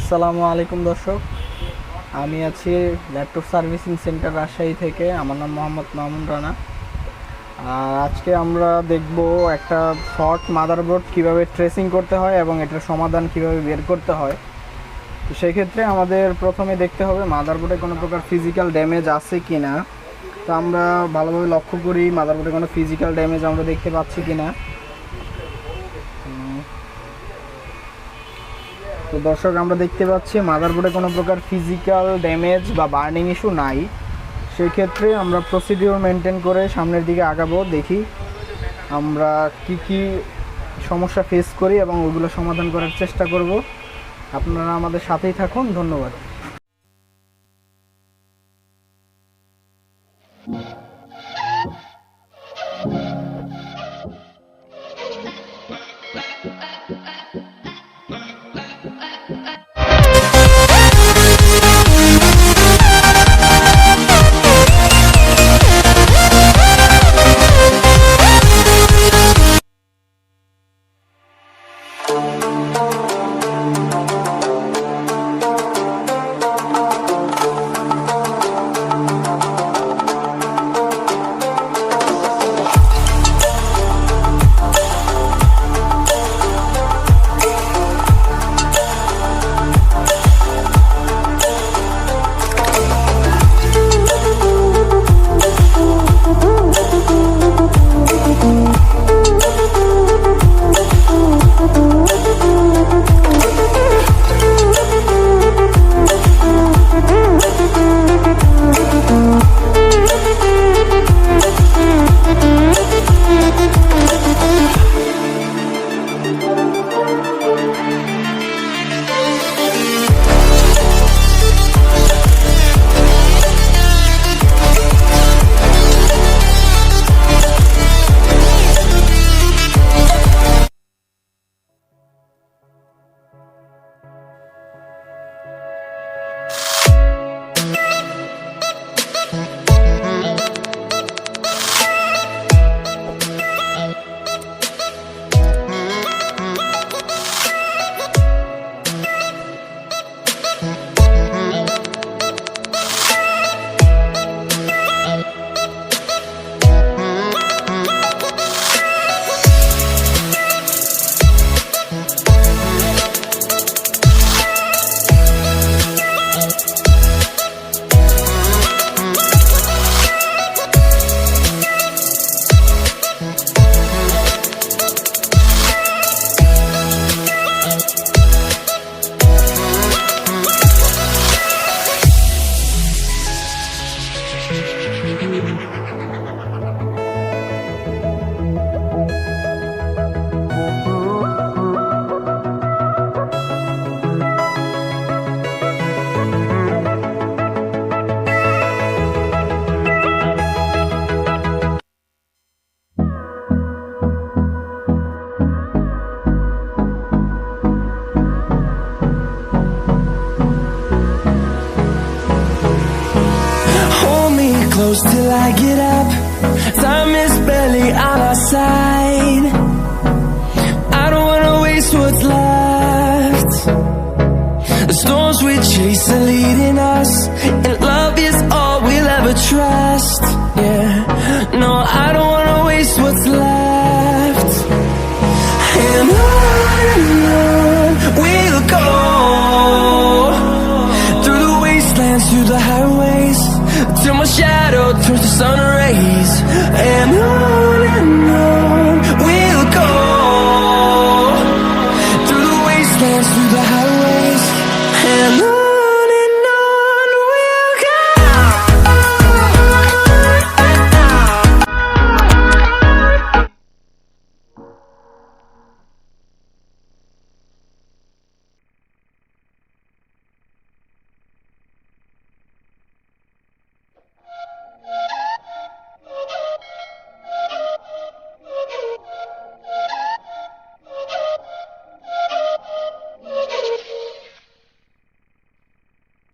আসসালামু আলাইকুম দর্শক, আমি আছি ল্যাপটপ সার্ভিসিং সেন্টার রাজশাহী থেকে। আমার নাম মোহাম্মদ মামুন রানা। আর আজকে আমরা দেখব একটা শর্ট মাদারবোর্ড কিভাবে ট্রেসিং করতে হয় এবং এটার সমাধান কিভাবে বের করতে হয়। তো সেক্ষেত্রে আমাদের প্রথমে দেখতে হবে মাদারবোর্ডে কোনো প্রকার ফিজিক্যাল ড্যামেজ আছে কি না। তো আমরা ভালোভাবে লক্ষ্য করি মাদারবোর্ডে কোনো ফিজিক্যাল ড্যামেজ আমরা দেখতে পাচ্ছি কি না। তো দর্শক, আমরা দেখতে পাচ্ছি মাদারবোর্ডে কোনো প্রকার ফিজিক্যাল ড্যামেজ বা বার্নিং ইস্যু নাই। সেক্ষেত্রে আমরা প্রসিডিওর মেনটেন করে সামনের দিকে আগাবো, দেখি আমরা কি সমস্যা ফেস করি এবং ওগুলো সমাধান করার চেষ্টা করব। আপনারা আমাদের সাথেই থাকুন। ধন্যবাদ। Close till I get up. Time is barely on our side. I don't wanna waste what's left. The storms we chase are leading us, and love is all we'll ever trust. Yeah, no, I don't wanna waste what's left. And on we'll go, through the wastelands, through the highways, till my shadow turns to sun rays. And on